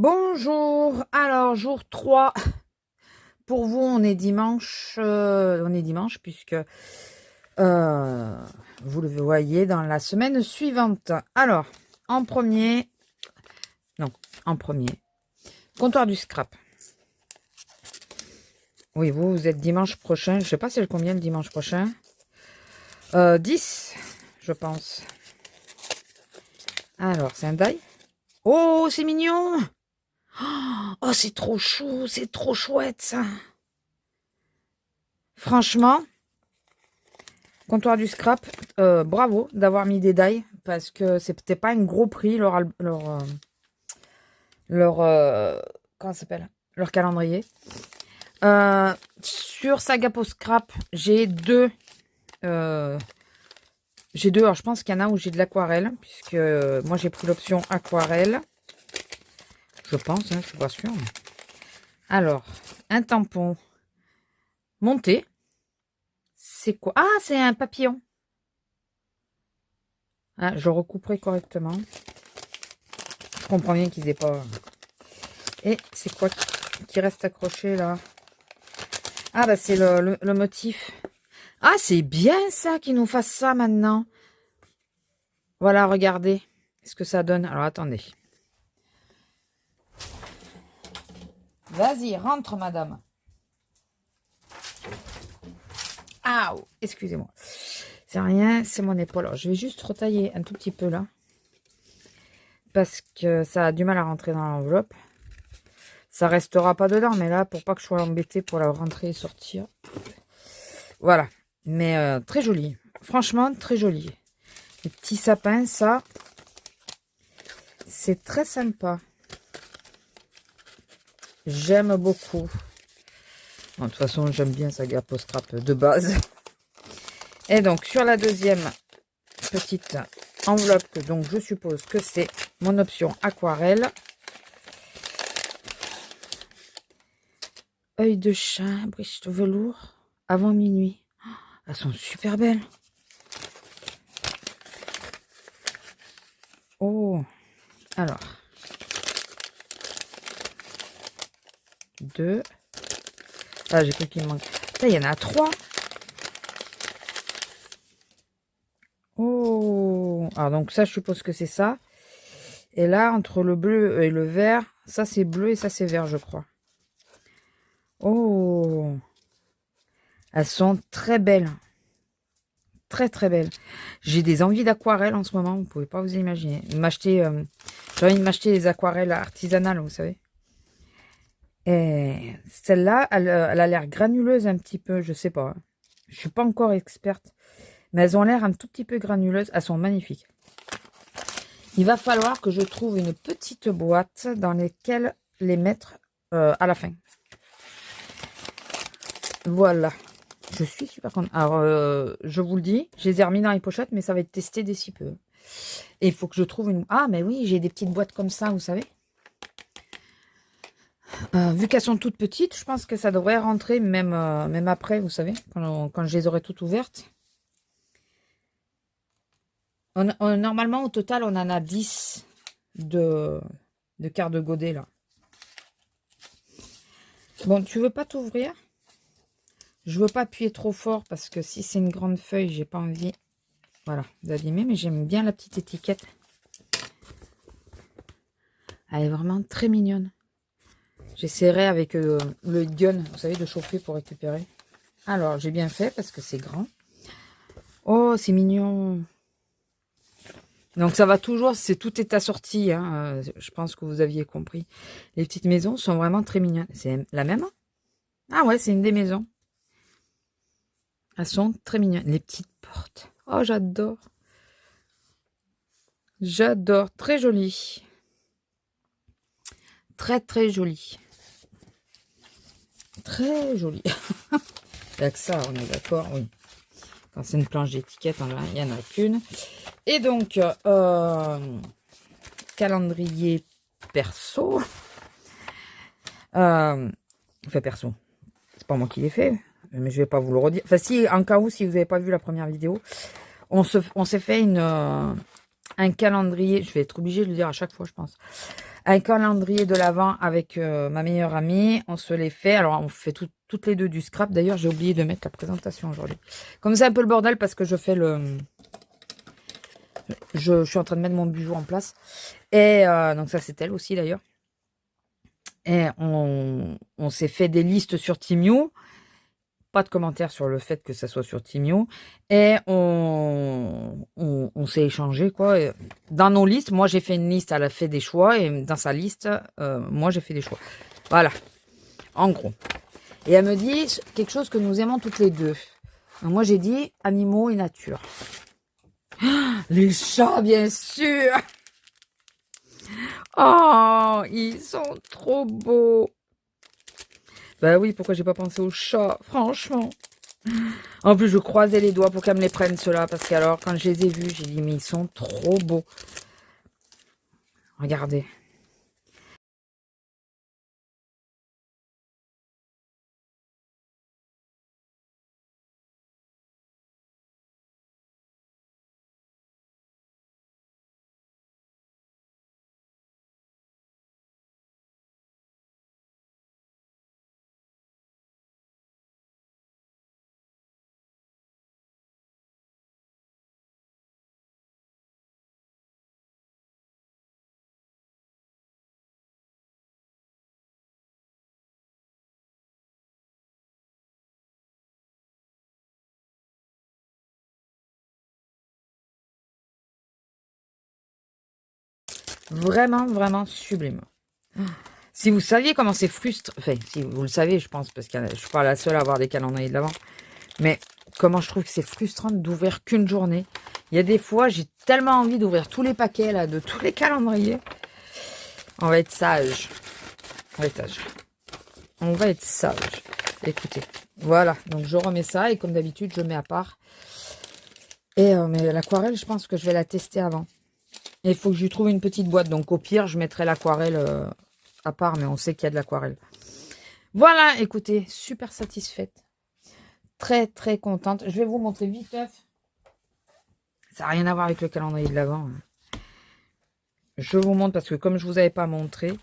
Bonjour, alors jour 3, pour vous on est dimanche, puisque vous le voyez dans la semaine suivante. Alors, en premier, comptoir du scrap. Oui, vous êtes dimanche prochain, je sais pas c'est le combien le dimanche prochain, 10 je pense. Alors, c'est un die. Oh, c'est mignon. Oh, c'est trop chou, c'est trop chouette ça. Franchement, comptoir du scrap, bravo d'avoir mis des die parce que c'était pas un gros prix comment ça s'appelle, leur calendrier. Sur Sagapo Scrap, j'ai deux. Alors je pense qu'il y en a où j'ai de l'aquarelle, puisque moi j'ai pris l'option aquarelle. Je pense, je suis pas sûre. Alors, un tampon monté. C'est quoi? Ah, c'est un papillon. Ah, je recouperai correctement. Je comprends bien qu'ils aient pas... Et c'est quoi qui reste accroché là? Ah, bah c'est le motif. Ah, c'est bien ça qu'ils nous fassent ça maintenant. Voilà, regardez ce que ça donne. Alors, attendez. Vas-y, rentre, madame. Ah, excusez-moi. C'est rien, c'est mon épaule. Alors, je vais juste retailler un tout petit peu là. Parce que ça a du mal à rentrer dans l'enveloppe. Ça restera pas dedans, mais là, pour pas que je sois embêtée pour la rentrer et sortir. Voilà. Mais très joli. Franchement, très joli. Les petits sapins, ça, c'est très sympa. J'aime beaucoup. Bon, de toute façon, j'aime bien Sagapo Scrap de base. Et donc, sur la deuxième petite enveloppe, donc je suppose que c'est mon option aquarelle. Œil de chat, briche de velours, avant minuit. Oh, elles sont super belles. Oh, alors. 2. Ah, j'ai cru qu'il me manque. Là, il y en a 3. Oh, alors donc ça, je suppose que c'est ça. Et là, entre le bleu et le vert, ça c'est bleu et ça c'est vert, je crois. Oh, elles sont très belles. Très très belles. J'ai des envies d'aquarelle en ce moment, vous pouvez pas vous imaginer. J'ai envie de m'acheter des aquarelles artisanales, vous savez. Et celle-là, elle a l'air granuleuse un petit peu, je sais pas. Je suis pas encore experte. Mais elles ont l'air un tout petit peu granuleuses. Elles sont magnifiques. Il va falloir que je trouve une petite boîte dans laquelle les mettre à la fin. Voilà. Je suis super contente. Alors, je vous le dis, je les ai remis dans les pochettes, mais ça va être testé d'ici peu. Et il faut que je trouve une... Ah, mais oui, j'ai des petites boîtes comme ça, vous savez. Vu qu'elles sont toutes petites, je pense que ça devrait rentrer même après, vous savez, quand je les aurai toutes ouvertes. Normalement, au total, on en a 10 de cartes de godet, là. Bon, tu veux pas t'ouvrir? Je veux pas appuyer trop fort, parce que si c'est une grande feuille, j'ai pas envie, voilà, d'abîmer, mais j'aime bien la petite étiquette. Elle est vraiment très mignonne. J'essaierai avec le gun, vous savez, de chauffer pour récupérer. Alors, j'ai bien fait, parce que c'est grand. Oh, c'est mignon. Donc ça va toujours, tout est assorti, hein, je pense que vous aviez compris. Les petites maisons sont vraiment très mignonnes. C'est la même? Ah ouais, c'est une des maisons. Elles sont très mignonnes. Les petites portes. Oh, j'adore. J'adore. Très joli. Très très joli. Très joli. Il n'y a que ça, on est d'accord, oui. Quand c'est une planche d'étiquette, il n'y en a qu'une. Et donc, calendrier perso. Enfin, perso. C'est pas moi qui l'ai fait, mais je vais pas vous le redire. Enfin, si, en cas où, si vous n'avez pas vu la première vidéo, on s'est fait un calendrier. Je vais être obligée de le dire à chaque fois, je pense. un calendrier de l'Avent avec ma meilleure amie. On se les fait. Alors, on fait toutes les deux du scrap. D'ailleurs, j'ai oublié de mettre la présentation aujourd'hui. Comme c'est un peu le bordel parce que je fais le... Je suis en train de mettre mon bijou en place. Et donc ça, c'est elle aussi d'ailleurs. Et on s'est fait des listes sur Temu. Pas de commentaires sur le fait que ça soit sur Temu. Et on s'est échangé, quoi. Et dans nos listes, moi, j'ai fait une liste, elle a fait des choix. Et dans sa liste, moi, j'ai fait des choix. Voilà. En gros. Et elle me dit quelque chose que nous aimons toutes les deux. Donc, moi, j'ai dit animaux et nature. Les chats, bien sûr. Oh, ils sont trop beaux. Bah oui, pourquoi j'ai pas pensé aux chats, franchement. En plus, je croisais les doigts pour qu'elle me les prenne, ceux-là. Parce qu'alors, quand je les ai vus, j'ai dit, mais ils sont trop beaux. Regardez. Vraiment, vraiment sublime. Si vous saviez comment c'est frustrant, enfin, si vous le savez, je pense, parce que je suis pas la seule à avoir des calendriers de l'Avent, mais comment je trouve que c'est frustrant d'ouvrir qu'une journée. Il y a des fois, j'ai tellement envie d'ouvrir tous les paquets, là, de tous les calendriers. On va être sage. On va être sage. On va être sage. Écoutez, voilà. Donc, je remets ça, et comme d'habitude, je mets à part. Et mais l'aquarelle, je pense que je vais la tester avant. Et il faut que je lui trouve une petite boîte. Donc, au pire, je mettrai l'aquarelle à part, mais on sait qu'il y a de l'aquarelle. Voilà, écoutez, super satisfaite. Très, très contente. Je vais vous montrer vite. Ça n'a rien à voir avec le calendrier de l'Avent. Je vous montre parce que comme je ne vous avais pas montré,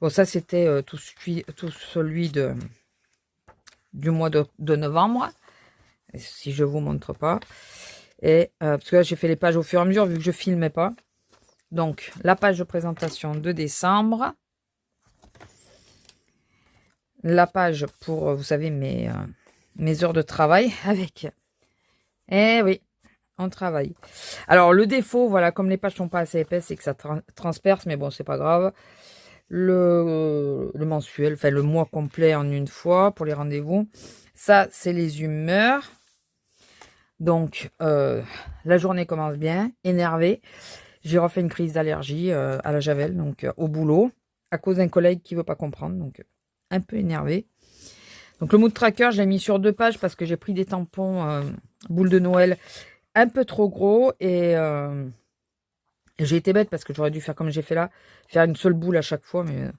bon, ça, c'était tout celui du mois de novembre. Si je ne vous montre pas. Et parce que là, j'ai fait les pages au fur et à mesure vu que je ne filmais pas. Donc, la page de présentation de décembre. La page pour, vous savez, mes heures de travail avec. Eh oui, on travaille. Alors, le défaut, voilà, comme les pages sont pas assez épaisses, c'est que ça transperce, mais bon, c'est pas grave. Le mensuel, enfin, le mois complet en une fois pour les rendez-vous. Ça, c'est les humeurs. Donc, la journée commence bien, énervée. J'ai refait une crise d'allergie à la javel, donc au boulot, à cause d'un collègue qui veut pas comprendre, donc un peu énervé. Donc le mood tracker, je l'ai mis sur 2 pages parce que j'ai pris des tampons boules de Noël un peu trop gros et j'ai été bête parce que j'aurais dû faire comme j'ai fait là, faire une seule boule à chaque fois, mais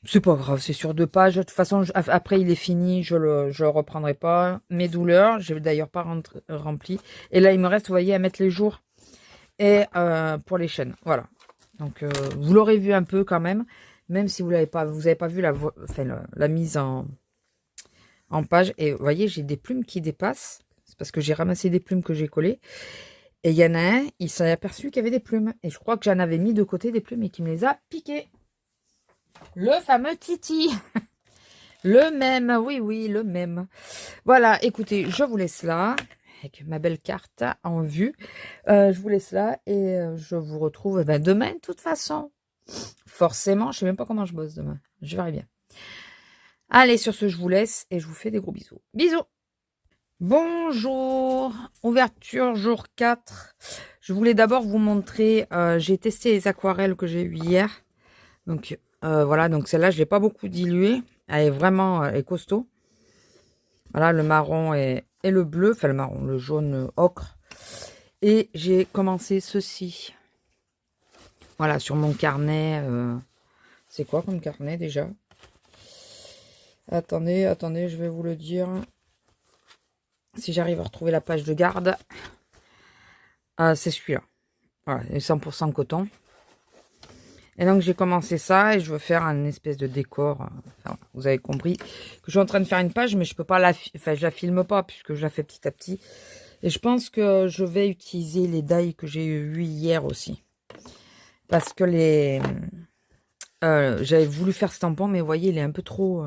c'est pas grave, c'est sur 2 pages. De toute façon, après il est fini, je le reprendrai pas. Mes douleurs, j'ai d'ailleurs pas rempli. Et là, il me reste, vous voyez, à mettre les jours et pour les chaînes, voilà. Donc vous l'aurez vu un peu quand même si vous l'avez pas, vous avez pas vu la mise en page. Et vous voyez, j'ai des plumes qui dépassent. C'est parce que j'ai ramassé des plumes que j'ai collées. Et il y en a un, il s'est aperçu qu'il y avait des plumes. Et je crois que j'en avais mis de côté des plumes et qu'il me les a piquées. Le fameux Titi. Le même, oui, oui, le même. Voilà, écoutez, je vous laisse là. Avec ma belle carte en vue. Je vous laisse là et je vous retrouve demain de toute façon. Forcément, je ne sais même pas comment je bosse demain. Je verrai bien. Allez, sur ce, je vous laisse et je vous fais des gros bisous. Bisous! Bonjour! Ouverture jour 4. Je voulais d'abord vous montrer, j'ai testé les aquarelles que j'ai eues hier. Donc, voilà, donc celle-là, je ne l'ai pas beaucoup diluée. Elle est vraiment elle est costaud. Voilà, le marron et le bleu, enfin le marron, le jaune ocre. Et j'ai commencé ceci. Voilà, sur mon carnet. C'est quoi comme carnet déjà? Attendez, je vais vous le dire. Si j'arrive à retrouver la page de garde. C'est celui-là. Voilà, 100% coton. Et donc, j'ai commencé ça et je veux faire un espèce de décor. Enfin, vous avez compris que je suis en train de faire une page, mais je peux pas enfin, je la filme pas puisque je la fais petit à petit. Et je pense que je vais utiliser les die que j'ai eu hier aussi. Parce que j'avais voulu faire ce tampon, mais vous voyez, il est un peu trop...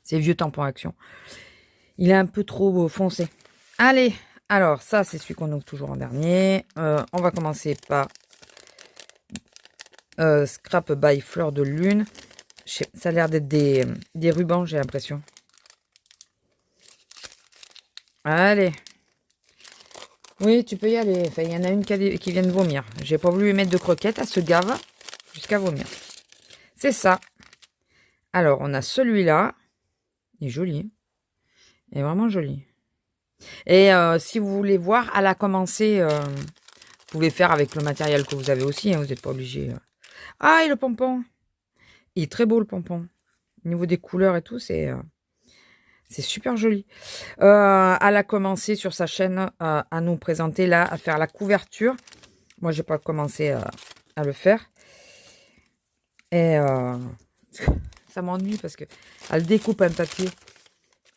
c'est vieux tampon Action. Il est un peu trop foncé. Allez, alors ça, c'est celui qu'on ouvre toujours en dernier. On va commencer par Scrap by Fleur de Lune. Ça a l'air d'être des rubans, j'ai l'impression. Allez. Oui, tu peux y aller. Enfin, il y en a une qui vient de vomir. J'ai pas voulu lui mettre de croquettes. Elle se gave jusqu'à vomir. C'est ça. Alors, on a celui-là. Il est joli. Il est vraiment joli. Et si vous voulez voir, elle a commencé... vous pouvez faire avec le matériel que vous avez aussi. Hein, vous n'êtes pas obligé. Ah, et le pompon. Il est très beau, le pompon. Au niveau des couleurs et tout, c'est super joli. Elle a commencé sur sa chaîne à nous présenter là, à faire la couverture. Moi, j'ai pas commencé à le faire. Et ça m'ennuie parce que elle découpe un papier.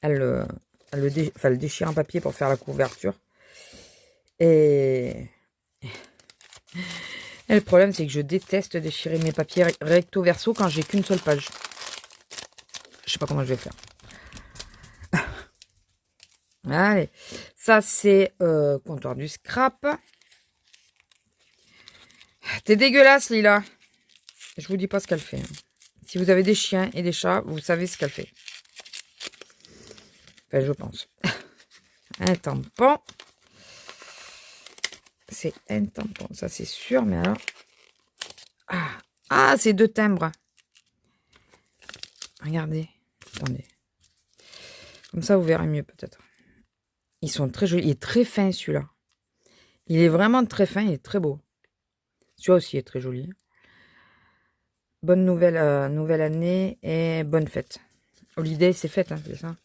Elle déchire un papier pour faire la couverture. Et le problème, c'est que je déteste déchirer mes papiers recto verso quand j'ai qu'une seule page. Je sais pas comment je vais faire. Allez, ça c'est comptoir du scrap. T'es dégueulasse, Lila. Je vous dis pas ce qu'elle fait. Si vous avez des chiens et des chats, vous savez ce qu'elle fait. Enfin, je pense. Un tampon. C'est un tampon, ça c'est sûr, mais alors... Ah, c'est 2 timbres. Regardez. Attendez. Comme ça, vous verrez mieux peut-être. Ils sont très jolis. Il est très fin, celui-là. Il est vraiment très fin. Il est très beau. Celui-là aussi est très joli. Bonne nouvelle année et bonne fête. Holiday, c'est fête, hein, c'est ça.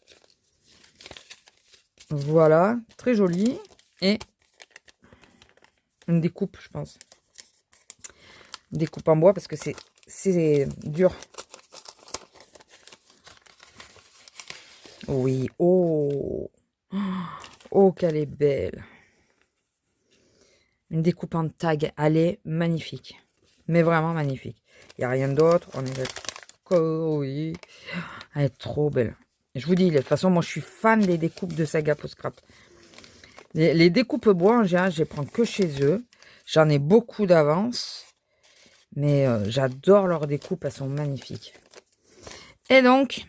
Voilà. Très joli. Et une découpe, je pense. Une découpe en bois parce que c'est dur. Oui. Oh. Oh, qu'elle est belle. Une découpe en tag. Elle est magnifique. Mais vraiment magnifique. Il n'y a rien d'autre. On est d'accord. Oui. Elle est trop belle. Je vous dis, de toute façon, moi, je suis fan des découpes de Saga Post Scrap. Les découpes bois, en général, je les prends que chez eux. J'en ai beaucoup d'avance. Mais j'adore leurs découpes. Elles sont magnifiques. Et donc...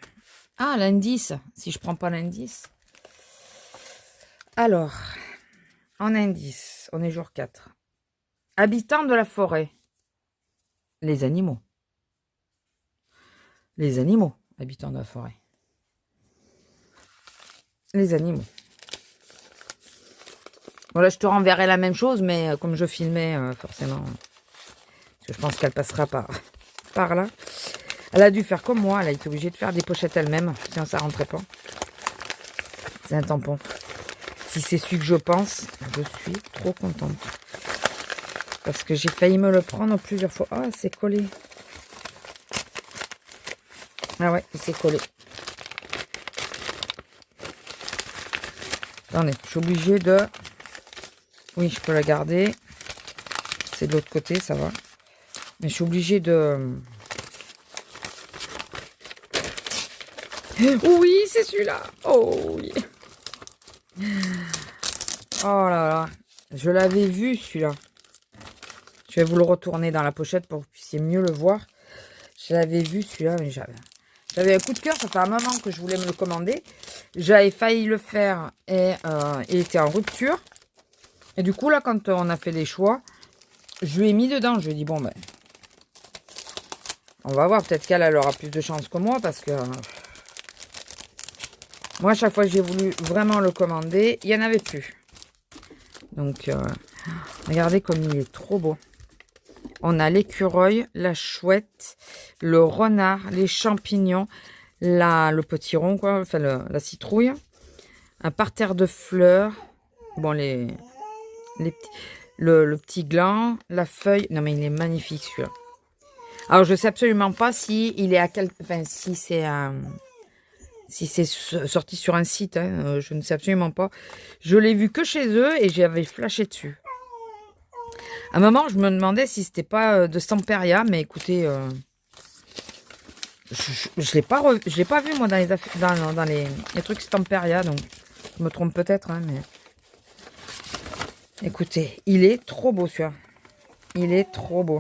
Ah, l'indice. Si je prends pas l'indice... Alors, en indice, on est jour 4. Habitants de la forêt. Les animaux. Les animaux, habitants de la forêt. Les animaux. Bon, là, je te renverrai la même chose, mais comme je filmais, forcément, parce que je pense qu'elle passera par là. Elle a dû faire comme moi, elle a été obligée de faire des pochettes elle-même, sinon ça rentrait pas. C'est un tampon. Si c'est celui que je pense, je suis trop contente. Parce que j'ai failli me le prendre plusieurs fois. Ah, c'est collé. Ah ouais, il s'est collé. Attendez, je suis obligée de... Oui, je peux la garder. C'est de l'autre côté, ça va. Mais je suis obligée de... Oui, c'est celui-là. Oh oui. Oh là là. Je l'avais vu, celui-là. Je vais vous le retourner dans la pochette pour que vous puissiez mieux le voir. Je l'avais vu, celui-là, mais j'avais un coup de cœur. Ça fait un moment que je voulais me le commander. J'avais failli le faire et il était en rupture. Et du coup, là, quand on a fait les choix, je lui ai mis dedans. Je lui ai dit, bon, ben... On va voir. Peut-être qu'elle aura plus de chance que moi parce que... moi, à chaque fois que j'ai voulu vraiment le commander, il n'y en avait plus. Donc, regardez comme il est trop beau. On a l'écureuil, la chouette, le renard, les champignons, le potiron, quoi, enfin la citrouille, un parterre de fleurs, bon, le petit gland, la feuille. Non, mais il est magnifique, celui-là. Alors, je sais absolument pas si il est à quel... Enfin, si c'est sorti sur un site. Hein, je ne sais absolument pas. Je l'ai vu que chez eux et j'avais flashé dessus. À un moment, je me demandais si c'était pas de Stamperia. Mais écoutez... je l'ai pas vu, moi, dans les affaires, dans les trucs Stamperia. Donc, je me trompe peut-être. Hein, mais... Écoutez, il est trop beau, celui-là. Il est trop beau.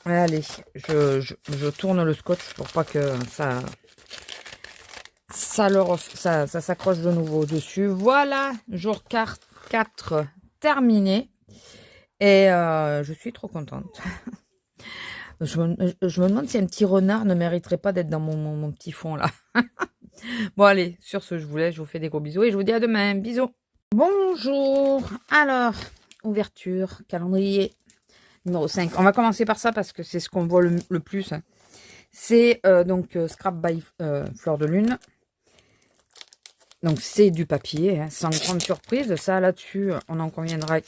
Allez, je tourne le scotch pour pas que ça s'accroche de nouveau dessus. Voilà, jour 4 terminé. Et je suis trop contente. je me demande si un petit renard ne mériterait pas d'être dans mon petit fond là. Bon allez, sur ce, je vous fais des gros bisous et je vous dis à demain. Bisous. Bonjour. Alors, ouverture, calendrier. Numéro 5. On va commencer par ça parce que c'est ce qu'on voit le plus. Hein. C'est donc Scrap by Fleur de Lune. Donc c'est du papier, hein, sans grande surprise. Ça là-dessus, on en conviendra.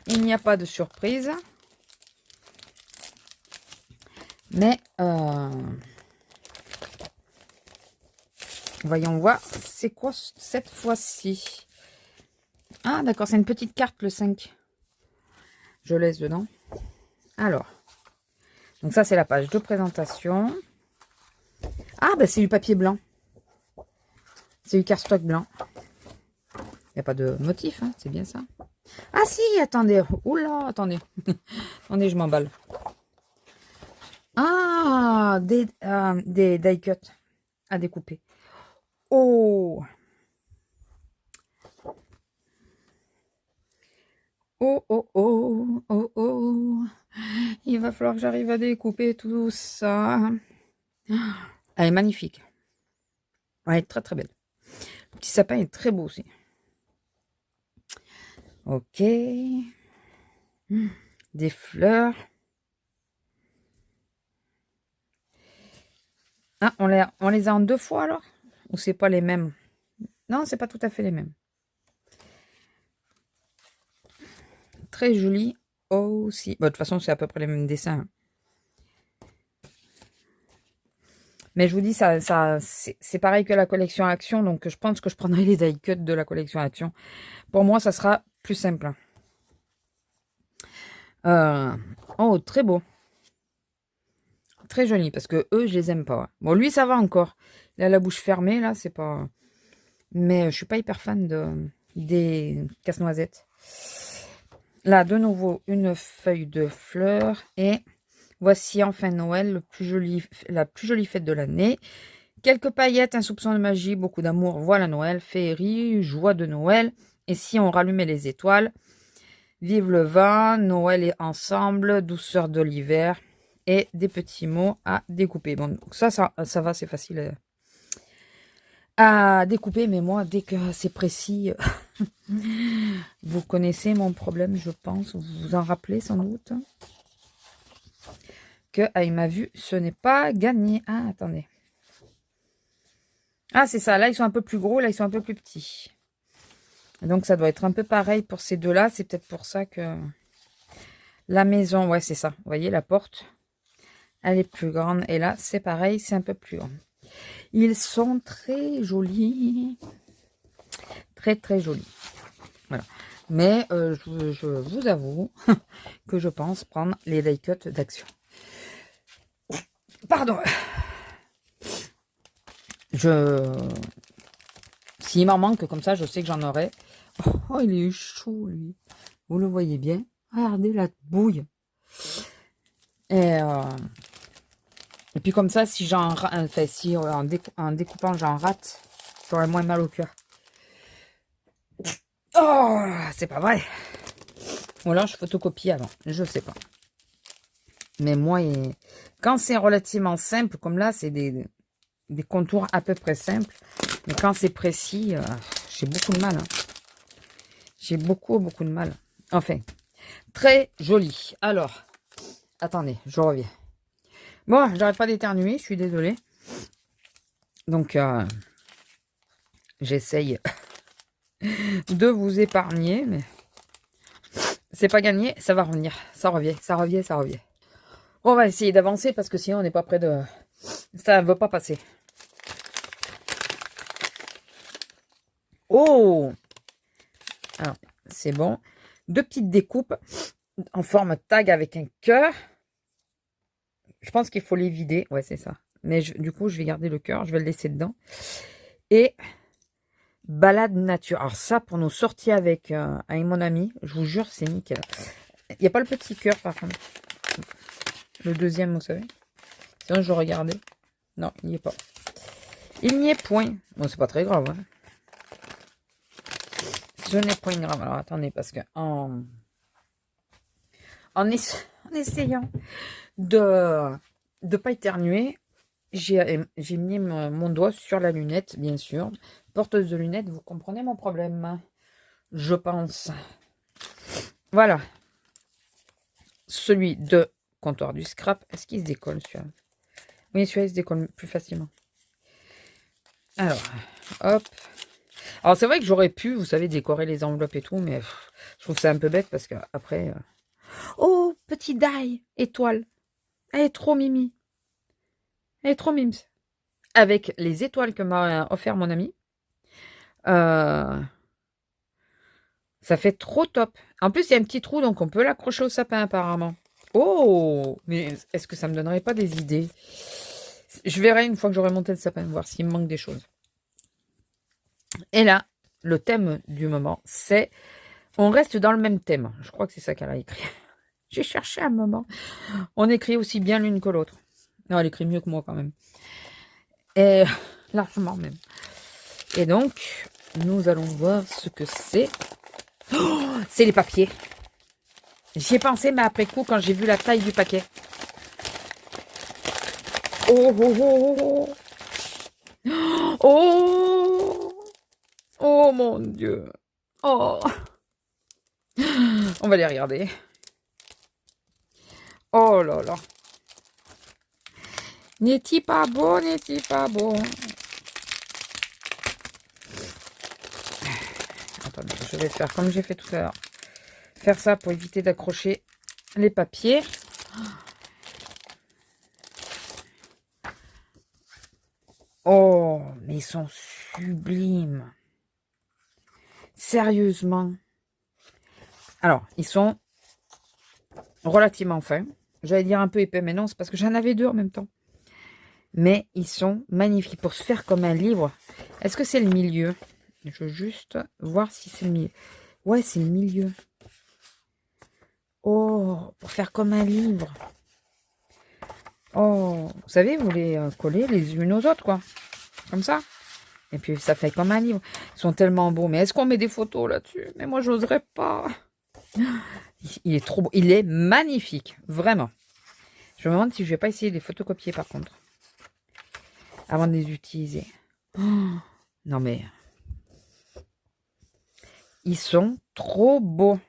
Il n'y a pas de surprise. Mais voyons voir, c'est quoi cette fois-ci? Ah d'accord, c'est une petite carte le 5. Je laisse dedans. Alors, donc ça c'est la page de présentation. Ah bah c'est du papier blanc. C'est du cardstock blanc. Il n'y a pas de motif, hein, c'est bien ça. Ah si, attendez. Oula, attendez. Attendez, je m'emballe. Ah, des die cut à découper. Oh. Oh, oh, oh, oh, oh. Il va falloir que j'arrive à découper tout ça. Elle est magnifique. Elle est très très belle. Le petit sapin est très beau aussi. Ok. Des fleurs. Ah, on les a en 2 fois alors? Ou c'est pas les mêmes? Non, c'est pas tout à fait les mêmes. Très joli aussi. Bon, de toute façon, c'est à peu près les mêmes dessins. Mais je vous dis, c'est pareil que la collection Action. Donc, je pense que je prendrai les die cut de la collection Action. Pour moi, ça sera plus simple. Oh, très beau. Très joli, parce que eux, je les aime pas. Bon, lui, ça va encore. Il a la bouche fermée, là, c'est pas... Mais je suis pas hyper fan des casse-noisettes. Là, de nouveau, une feuille de fleurs. Et voici enfin Noël, la plus jolie fête de l'année. Quelques paillettes, un soupçon de magie, beaucoup d'amour. Voilà Noël, féerie, joie de Noël. Et si on rallumait les étoiles? Vive le vin, Noël est ensemble, douceur de l'hiver. Et des petits mots à découper. Bon, donc ça va, c'est facile à découper. Mais moi, dès que c'est précis... Vous connaissez mon problème, je pense. Vous vous en rappelez sans doute. Que, il m'a vu, ce n'est pas gagné. Ah, attendez. Ah, c'est ça. Là, ils sont un peu plus gros. Là, ils sont un peu plus petits. Donc, ça doit être un peu pareil pour ces deux-là. C'est peut-être pour ça que la maison... Ouais, c'est ça. Vous voyez, la porte, elle est plus grande. Et là, c'est pareil. C'est un peu plus grand. Ils sont très jolis. Très, très jolis. Voilà. Mais je vous avoue que je pense prendre les die cut d'Action. Pardon. S'il m'en manque comme ça, je sais que j'en aurai. Oh, il est chaud, lui. Vous le voyez bien. Regardez la bouille. Et puis comme ça, si en découpant, j'en rate, j'aurai moins mal au cœur. Oh, c'est pas vrai. Ou alors je photocopie avant, je sais pas. Mais moi, quand c'est relativement simple, comme là, c'est des contours à peu près simples. Mais quand c'est précis, j'ai beaucoup de mal. Hein. J'ai beaucoup de mal. Enfin, très joli. Alors, attendez, je reviens. Bon, j'arrête pas d'éternuer, je suis désolée. Donc, j'essaye de vous épargner, mais C'est pas gagné, ça va revenir. Ça revient, ça revient, ça revient. On va essayer d'avancer parce que sinon on n'est pas près de... Ça ne veut pas passer. Oh! Alors, c'est bon. 2 petites découpes en forme tag avec un cœur. Je pense qu'il faut les vider. Ouais, c'est ça. Mais du coup, je vais garder le cœur. Je vais le laisser dedans. Et balade nature. Alors ça, pour nos sorties avec mon ami, je vous jure, c'est nickel. Il n'y a pas le petit cœur, par contre. Le deuxième, vous savez. Sinon, je regardais. Non, il n'y est pas. Il n'y est point. Bon, c'est pas très grave. Hein. Je n'ai point grave. Alors, attendez, parce que en essayant de ne pas éternuer, j'ai mis mon doigt sur la lunette, bien sûr. Porteuse de lunettes, vous comprenez mon problème, je pense. Voilà. Celui de comptoir du scrap. Est-ce qu'il se décolle, celui-là? Oui, celui-là, il se décolle plus facilement. Alors, hop. Alors, c'est vrai que j'aurais pu, vous savez, décorer les enveloppes et tout, mais je trouve ça un peu bête parce que après... Oh, petit die, étoile. Elle est trop mimi. Elle est trop mimes. Avec les étoiles que m'a offert mon ami. Ça fait trop top. En plus, il y a un petit trou, donc on peut l'accrocher au sapin apparemment. Oh, mais est-ce que ça me donnerait pas des idées? Je verrai une fois que j'aurai monté le sapin, voir s'il me manque des choses. Et là, le thème du moment, c'est... On reste dans le même thème. Je crois que c'est ça qu'elle a écrit. J'ai cherché un moment. On écrit aussi bien l'une que l'autre. Non, elle écrit mieux que moi quand même. Et largement même. Et donc, nous allons voir ce que c'est. Oh, c'est les papiers. J'y ai pensé, mais après coup, quand j'ai vu la taille du paquet. Oh, oh, oh, oh. Oh, oh mon Dieu. Oh. On va les regarder. Oh là là. N'est-il pas beau, n'est-il pas beau? Attendez, je vais faire comme j'ai fait tout à l'heure. Faire ça pour éviter d'accrocher les papiers. Oh, mais ils sont sublimes. Sérieusement. Alors, ils sont relativement fins. J'allais dire un peu épais, mais non, c'est parce que j'en avais 2 en même temps. Mais ils sont magnifiques pour se faire comme un livre. Est-ce que c'est le milieu? Je veux juste voir si c'est le milieu. Ouais, c'est le milieu. Oh, pour faire comme un livre. Oh, vous savez, vous les collez les unes aux autres, quoi. Comme ça. Et puis, ça fait comme un livre. Ils sont tellement beaux. Mais est-ce qu'on met des photos là-dessus? Mais moi, j'oserais pas. Il est trop beau. Il est magnifique. Vraiment. Je me demande si je vais pas essayer de les photocopier, par contre. Avant de les utiliser. Oh, non, mais... Ils sont trop beaux.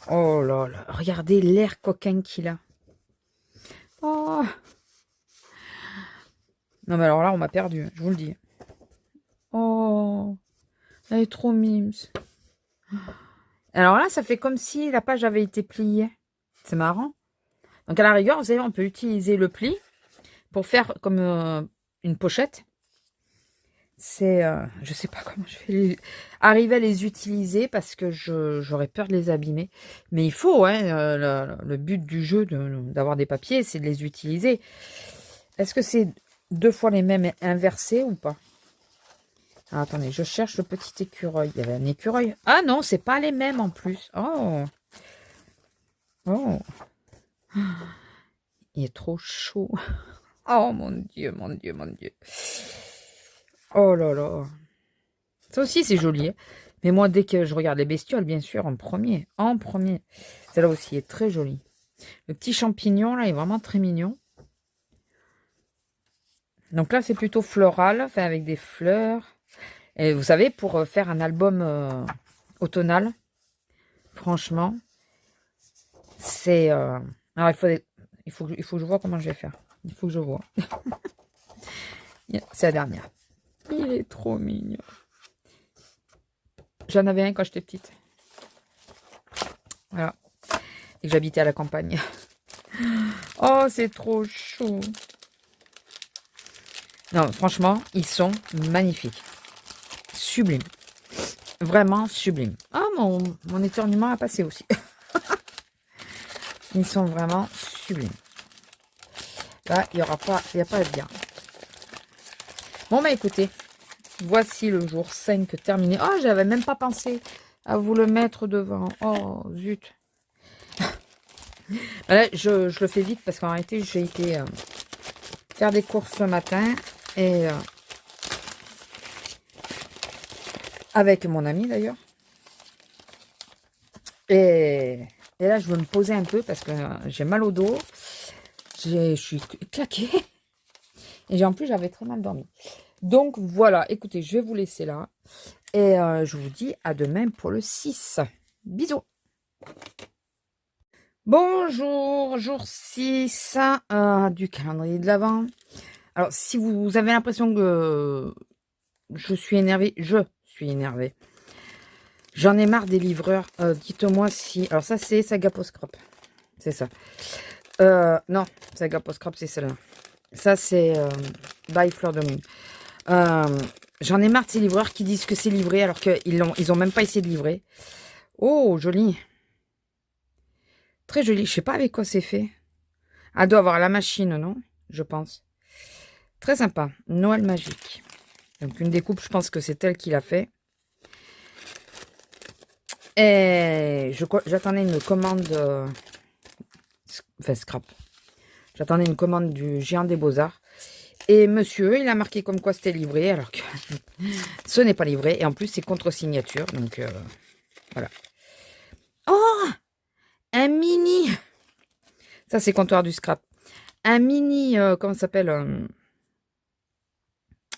Oh là là. Regardez l'air coquin qu'il a. Oh. Non, mais alors là, on m'a perdu. Je vous le dis. Oh. Elle est trop mimes. Alors là, ça fait comme si la page avait été pliée. C'est marrant. Donc à la rigueur, vous savez, on peut utiliser le pli pour faire comme une pochette. C'est, je sais pas comment je vais arriver à les utiliser parce que j'aurais peur de les abîmer. Mais il faut, hein, le but du jeu d'avoir des papiers, c'est de les utiliser. Est-ce que c'est 2 fois les mêmes inversés ou pas? Ah, attendez, je cherche le petit écureuil. Il y avait un écureuil. Ah non, c'est pas les mêmes en plus. Oh. Oh. Il est trop chaud. Oh mon Dieu, mon Dieu, mon Dieu. Oh là là. Ça aussi, c'est joli. Hein. Mais moi, dès que je regarde les bestioles, bien sûr, en premier. En premier. Celle-là aussi est très jolie. Le petit champignon, là, est vraiment très mignon. Donc là, c'est plutôt floral, enfin avec des fleurs. Et vous savez, pour faire un album automnal, franchement, c'est... Alors, il faut que je vois comment je vais faire. Il faut que je vois. C'est la dernière. Il est trop mignon. J'en avais un quand j'étais petite. Voilà. Et que j'habitais à la campagne. Oh, c'est trop chaud. Non, franchement, ils sont magnifiques. Sublimes. Vraiment sublimes. Ah, mon éternuement a passé aussi. Ils sont vraiment sublimes. Là, il n'y a pas à dire. Bon, bah écoutez, voici le jour 5 terminé. Oh, j'avais même pas pensé à vous le mettre devant. Oh, zut. Là, je le fais vite parce qu'en réalité, j'ai été faire des courses ce matin et avec mon ami d'ailleurs. Et là, je veux me poser un peu parce que j'ai mal au dos. Je suis claquée. Et en plus, j'avais très mal dormi. Donc, voilà. Écoutez, je vais vous laisser là. Et je vous dis à demain pour le 6. Bisous. Bonjour, jour 6 du calendrier de l'Avent. Alors, si vous avez l'impression que je suis énervée, je suis énervée. J'en ai marre des livreurs. Dites-moi si... Alors, ça, c'est Saga Post Crop. C'est ça. Non, Saga Post Crop, c'est celle-là. Ça, c'est By Fleur de Moon. J'en ai marre de ces livreurs qui disent que c'est livré alors qu'ils ont même pas essayé de livrer. Oh, joli. Très joli. Je sais pas avec quoi c'est fait. Elle doit avoir la machine, non? Je pense. Très sympa. Noël magique. Donc, une découpe, je pense que c'est elle qui l'a fait. Et j'attendais une commande... enfin, scrap. J'attendais une commande du Géant des Beaux-Arts. Et monsieur, il a marqué comme quoi c'était livré, alors que ce n'est pas livré. Et en plus, c'est contre-signature. Donc, voilà. Oh! Un mini! Ça, c'est comptoir du scrap. Un mini, comment ça s'appelle?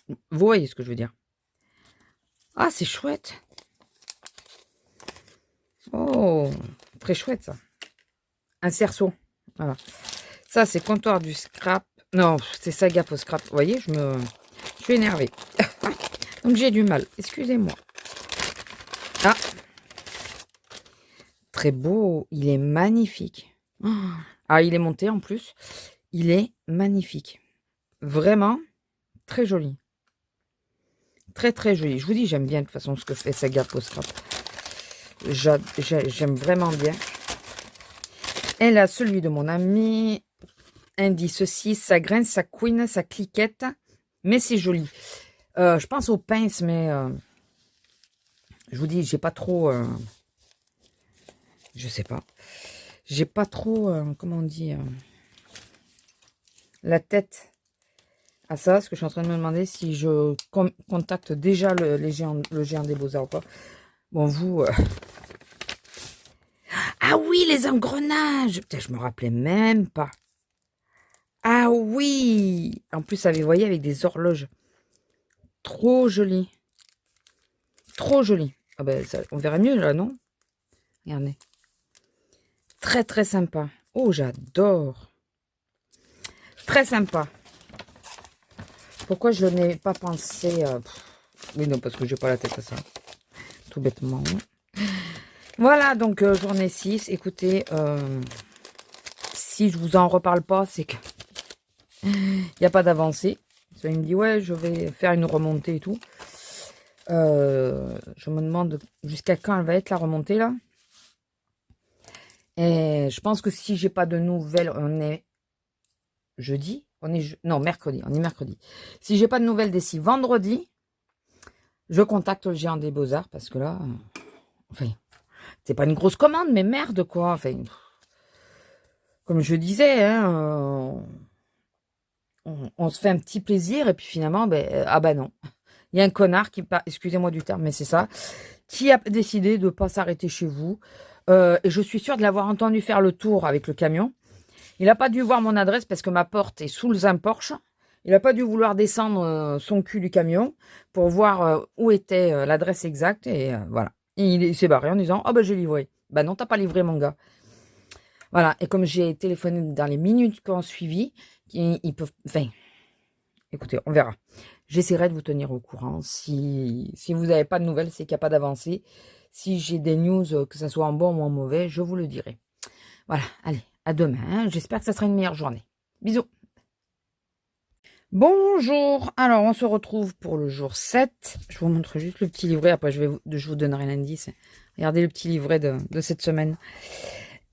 Vous voyez ce que je veux dire. Ah, c'est chouette. Oh, très chouette, ça. Un cerceau. Voilà. Ça, c'est comptoir du scrap. Non, c'est Saga Post Scrap. Vous voyez, je suis énervée. Donc, j'ai du mal. Excusez-moi. Ah. Très beau. Il est magnifique. Ah, il est monté en plus. Il est magnifique. Vraiment, très joli. Très, très joli. Je vous dis, j'aime bien de toute façon ce que fait Saga Post Scrap. J'aime vraiment bien. Et là, celui de mon ami... Indice 6, ça graine, ça couine, ça cliquette, mais c'est joli. Je pense aux pinces, mais je vous dis, j'ai pas trop... je sais pas. J'ai pas trop, comment on dit, la tête à ça, parce que je suis en train de me demander si je contacte déjà le géant des Beaux-Arts ou pas. Bon, vous... Ah oui, les engrenages! Putain, je me rappelais même pas. Ah oui! En plus, vous voyez, avec des horloges. Trop joli. Trop joli. Ah ben, ça, on verra mieux là, non? Regardez. Très, très sympa. Oh, j'adore. Très sympa. Pourquoi je n'ai pas pensé... Oui, non, parce que j'ai pas la tête à ça. Tout bêtement. Voilà, donc, journée 6. Écoutez, si je vous en reparle pas, c'est que... Il n'y a pas d'avancée. Ça, il me dit, ouais, je vais faire une remontée et tout. Je me demande jusqu'à quand elle va être la remontée, là. Et je pense que si j'ai pas de nouvelles, on est jeudi. Non, mercredi. On est mercredi. Si j'ai pas de nouvelles d'ici vendredi, je contacte le Géant des Beaux-Arts parce que là, enfin, c'est pas une grosse commande, mais merde, quoi. Enfin, comme je disais, hein, on se fait un petit plaisir et puis finalement, ben, ah bah non. Il y a un connard qui, excusez-moi du terme, mais c'est ça, qui a décidé de ne pas s'arrêter chez vous. Et je suis sûre de l'avoir entendu faire le tour avec le camion. Il n'a pas dû voir mon adresse parce que ma porte est sous un Porsche. Il n'a pas dû vouloir descendre son cul du camion pour voir où était l'adresse exacte. Et voilà. Et il s'est barré en disant « Oh ben j'ai livré ». Ben non, t'as pas livré mon gars. Voilà. Et comme j'ai téléphoné dans les minutes qui ont suivi, ils peuvent... Enfin, écoutez, on verra. J'essaierai de vous tenir au courant. Si vous n'avez pas de nouvelles, c'est qu'il n'y a pas d'avancée. Si j'ai des news, que ça soit en bon ou en mauvais, je vous le dirai. Voilà, allez, à demain. Hein. J'espère que ça sera une meilleure journée. Bisous. Bonjour, alors on se retrouve pour le jour 7. Je vous montre juste le petit livret, après je vous donnerai l'indice. Regardez le petit livret de cette semaine.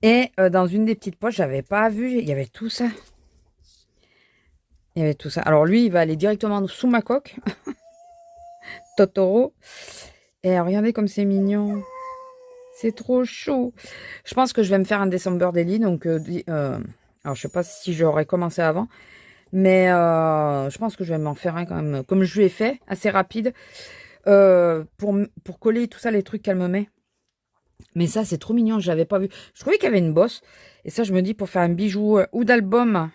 Et dans une des petites poches, j'avais pas vu, il y avait tout ça. Il y avait tout ça. Alors lui, il va aller directement sous ma coque. Totoro. Et regardez comme c'est mignon. C'est trop chou. Je pense que je vais me faire un December Daily. Donc, alors je sais pas si j'aurais commencé avant. Mais je pense que je vais m'en faire un quand même. Comme je lui ai fait, assez rapide. Pour coller tout ça, les trucs qu'elle me met. Mais ça, c'est trop mignon. Je l'avais pas vu. Je trouvais qu'il y avait une bosse. Et ça, je me dis pour faire un bijou ou d'album.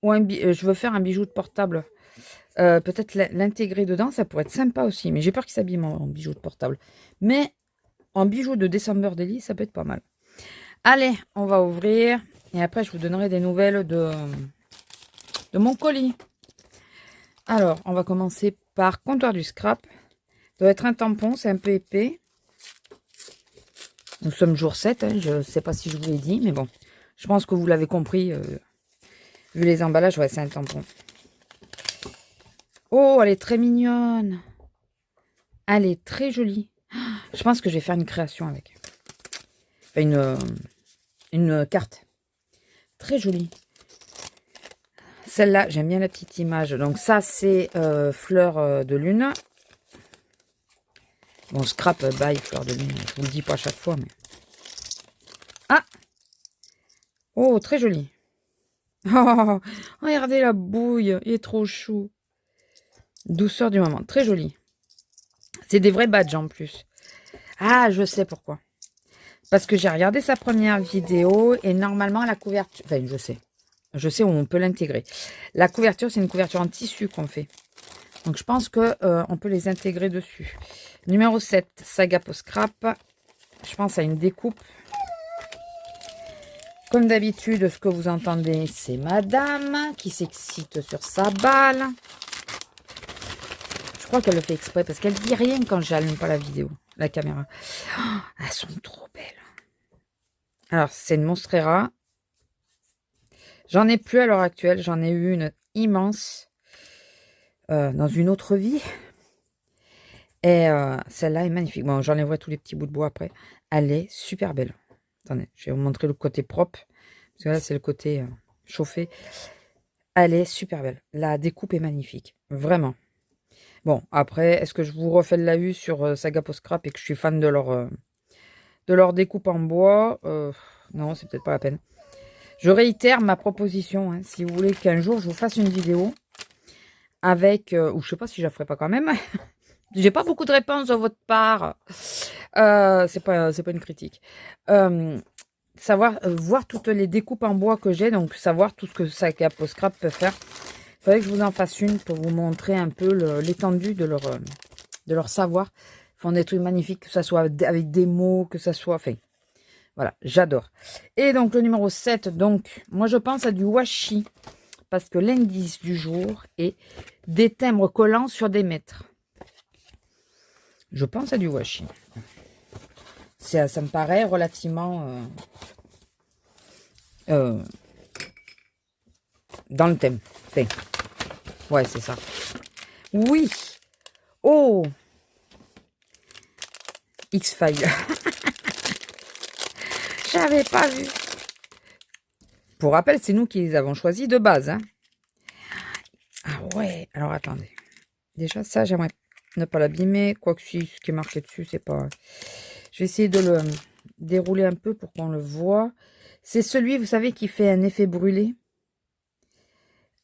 Ou je veux faire un bijou de portable. Peut-être l'intégrer dedans. Ça pourrait être sympa aussi. Mais j'ai peur qu'il s'abîme en bijou de portable. Mais en bijou de December Daily, ça peut être pas mal. Allez, on va ouvrir. Et après, je vous donnerai des nouvelles de mon colis. Alors, on va commencer par comptoir du scrap. Ça doit être un tampon, c'est un peu épais. Nous sommes jour 7, hein, je ne sais pas si je vous l'ai dit, mais bon. Je pense que vous l'avez compris, vu les emballages, ouais, c'est un tampon. Oh, elle est très mignonne. Elle est très jolie. Je pense que je vais faire une création avec. Enfin, une carte. Très jolie. Celle-là, j'aime bien la petite image. Donc ça, c'est fleur de lune. Bon, scrap by fleur de lune. Je vous le dis pas à chaque fois, mais... Ah! Oh, très joli. Oh, regardez la bouille. Il est trop chou. Douceur du moment. Très joli. C'est des vrais badges en plus. Ah, je sais pourquoi. Parce que j'ai regardé sa première vidéo et normalement la couverture... Enfin, je sais. Je sais où on peut l'intégrer. La couverture, c'est une couverture en tissu qu'on fait. Donc, je pense que on peut les intégrer dessus. Numéro 7, Saga Post Scrap. Je pense à une découpe. Comme d'habitude, ce que vous entendez, c'est madame qui s'excite sur sa balle. Je crois qu'elle le fait exprès parce qu'elle dit rien quand j'allume pas la vidéo, la caméra. Oh, elles sont trop belles. Alors, c'est une Monstera. J'en ai plus à l'heure actuelle. J'en ai eu une immense dans une autre vie. Et celle-là est magnifique. Bon, j'enlèverai tous les petits bouts de bois après. Elle est super belle. Attendez, je vais vous montrer le côté propre. Parce que là, c'est le côté chauffé. Elle est super belle. La découpe est magnifique. Vraiment. Bon, après, est-ce que je vous refais de la vue sur Saga Post Scrap et que je suis fan de leur découpe en bois? Non, c'est peut-être pas la peine. Je réitère ma proposition. Hein, si vous voulez qu'un jour, je vous fasse une vidéo avec... ou je sais pas si je la ferai pas quand même. J'ai pas beaucoup de réponses de votre part. C'est pas une critique. Voir toutes les découpes en bois que j'ai, donc savoir tout ce que Saga Post Scrap peut faire. Il faudrait que je vous en fasse une pour vous montrer un peu l'étendue de leur savoir. Ils font des trucs magnifiques, que ça soit avec des mots, que ça soit... Enfin, voilà, j'adore. Et donc, le numéro 7, donc, moi, je pense à du washi. Parce que l'indice du jour est des timbres collants sur des mètres. Je pense à du washi. Ça me paraît relativement dans le thème. Enfin, ouais, c'est ça. Oui. Oh. X-File. J'avais pas vu. Pour rappel, c'est nous qui les avons choisis de base. Hein. Ah ouais. Alors, attendez. Déjà, ça, j'aimerais ne pas l'abîmer. Quoique si ce qui est marqué dessus, c'est pas... Je vais essayer de le dérouler un peu pour qu'on le voit. C'est celui, vous savez, qui fait un effet brûlé.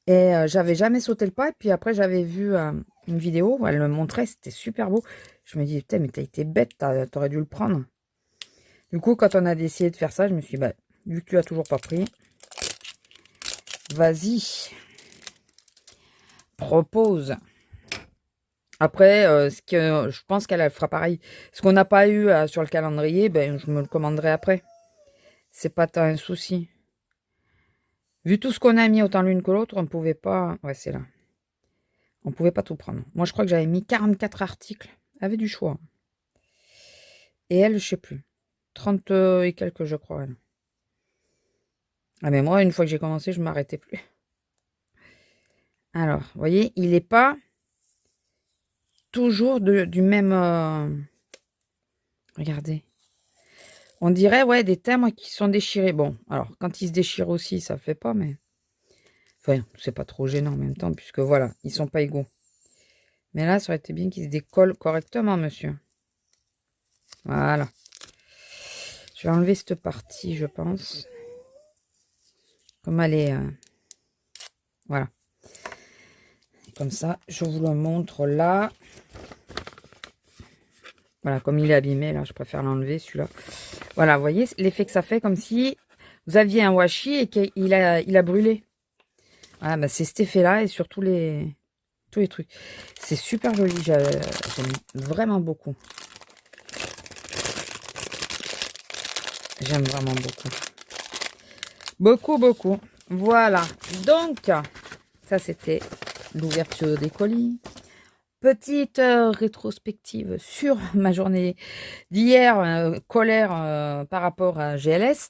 Et j'avais jamais sauté le pas. Et puis après, j'avais vu une vidéo où elle me montrait. C'était super beau. Je me dis, putain, mais t'as été bête. T'aurais dû le prendre. Du coup, quand on a décidé de faire ça, je me suis dit, bah, vu que tu as toujours pas pris, vas-y. Propose. Après, je pense qu'elle fera pareil. Ce qu'on n'a pas eu sur le calendrier, ben, je me le commanderai après. C'est pas tant un souci. Vu tout ce qu'on a mis, autant l'une que l'autre, on ne pouvait pas... Ouais, c'est là. On ne pouvait pas tout prendre. Moi, je crois que j'avais mis 44 articles. Avec du choix. Et elle, je sais plus. 30 et quelques, je crois. Elle. Ah, mais moi, une fois que j'ai commencé, je ne m'arrêtais plus. Alors, vous voyez, il n'est pas toujours du même... Regardez. On dirait, ouais, des timbres qui sont déchirés. Bon, alors, quand ils se déchirent aussi, ça ne fait pas, mais... Enfin, c'est pas trop gênant en même temps, puisque voilà, ils sont pas égaux. Mais là, ça aurait été bien qu'ils se décollent correctement, monsieur. Voilà. Je vais enlever cette partie, je pense. Comme elle est... voilà. Comme ça, je vous le montre là. Voilà, comme il est abîmé, là, je préfère l'enlever, celui-là. Voilà, vous voyez l'effet que ça fait, comme si vous aviez un washi et qu'il a brûlé. Voilà, bah, c'est cet effet-là et sur tous les trucs. C'est super joli, j'aime vraiment beaucoup. J'aime vraiment beaucoup. Beaucoup, beaucoup. Voilà, donc, ça c'était l'ouverture des colis. Petite rétrospective sur ma journée d'hier, colère par rapport à GLS.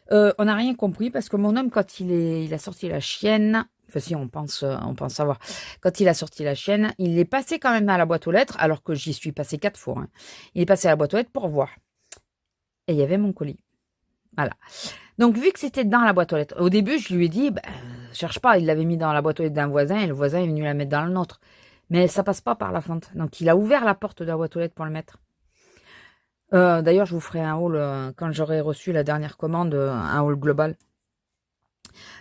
On n'a rien compris parce que mon homme, quand il a sorti la chienne, enfin si on pense savoir, quand il a sorti la chienne, il est passé quand même à la boîte aux lettres, alors que j'y suis passé 4 fois. Hein. Il est passé à la boîte aux lettres pour voir. Et il y avait mon colis. Voilà. Donc, vu que c'était dans la boîte aux lettres, au début, je lui ai dit, cherche pas, il l'avait mis dans la boîte aux lettres d'un voisin et le voisin est venu la mettre dans le nôtre. Mais ça passe pas par la fente. Donc, il a ouvert la porte de la boîte aux lettres pour le mettre. D'ailleurs, je vous ferai un haul quand j'aurai reçu la dernière commande, un haul global.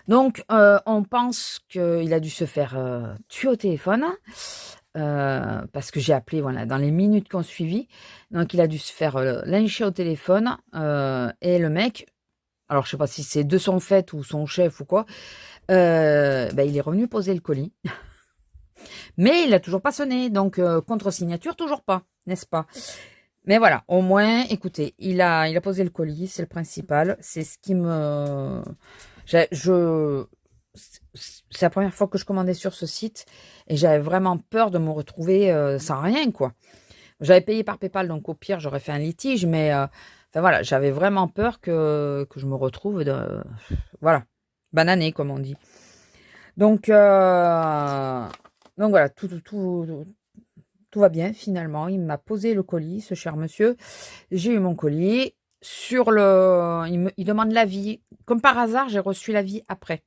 Donc, on pense qu'il a dû se faire tuer au téléphone. Parce que j'ai appelé voilà, dans les minutes qui ont suivi. Donc, il a dû se faire lyncher au téléphone. Et le mec, alors je sais pas si c'est de son fait ou son chef ou quoi, il est revenu poser le colis. Mais il n'a toujours pas sonné. Donc, contre-signature, toujours pas, n'est-ce pas? Mais voilà, au moins, écoutez, il a posé le colis, c'est le principal. C'est ce qui me... C'est la première fois que je commandais sur ce site et j'avais vraiment peur de me retrouver sans rien, quoi. J'avais payé par PayPal, donc au pire, j'aurais fait un litige, mais enfin voilà, j'avais vraiment peur que je me retrouve voilà, banané, comme on dit. Donc voilà, tout va bien finalement. Il m'a posé le colis, ce cher monsieur. J'ai eu mon colis. Il demande l'avis. Comme par hasard, j'ai reçu l'avis après.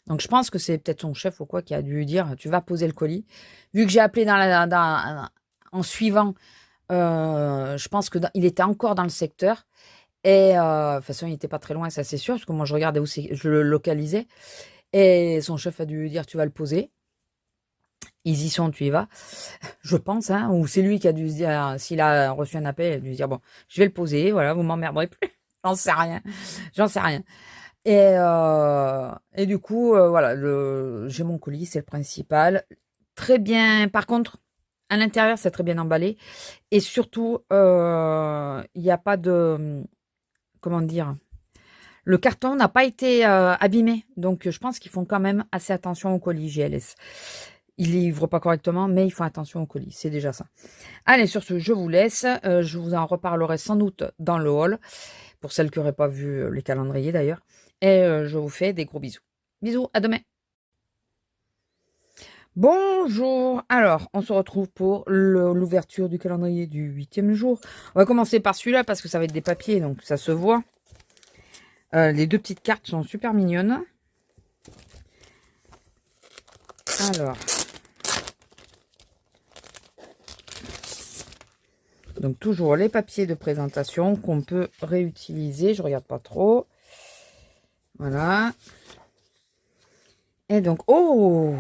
Donc je pense que c'est peut-être son chef ou quoi qui a dû lui dire tu vas poser le colis. Vu que j'ai appelé en suivant, je pense qu'il était encore dans le secteur. Et de toute façon, il n'était pas très loin, ça c'est sûr, parce que moi je regardais où je le localisais. Et son chef a dû lui dire tu vas le poser. Ils y sont, tu y vas. Je pense, hein, ou c'est lui qui a dû se dire, s'il a reçu un appel, il a dû se dire, bon, je vais le poser, voilà, vous m'emmerderez plus. J'en sais rien. J'en sais rien. Et du coup, voilà, j'ai mon colis, c'est le principal. Très bien, par contre, à l'intérieur, c'est très bien emballé. Et surtout, il n'y a pas de, comment dire, le carton n'a pas été abîmé. Donc, je pense qu'ils font quand même assez attention au colis GLS. Ils livrent pas correctement, mais ils font attention au colis. C'est déjà ça. Allez, sur ce, je vous laisse. Je vous en reparlerai sans doute dans le haul. Pour celles qui n'auraient pas vu les calendriers d'ailleurs. Et je vous fais des gros bisous. Bisous, à demain. Bonjour. Alors, on se retrouve pour l'ouverture du calendrier du 8e jour. On va commencer par celui-là parce que ça va être des papiers, donc ça se voit. Les deux petites cartes sont super mignonnes. Alors... Donc, toujours les papiers de présentation qu'on peut réutiliser. Je regarde pas trop. Voilà. Et donc, oh!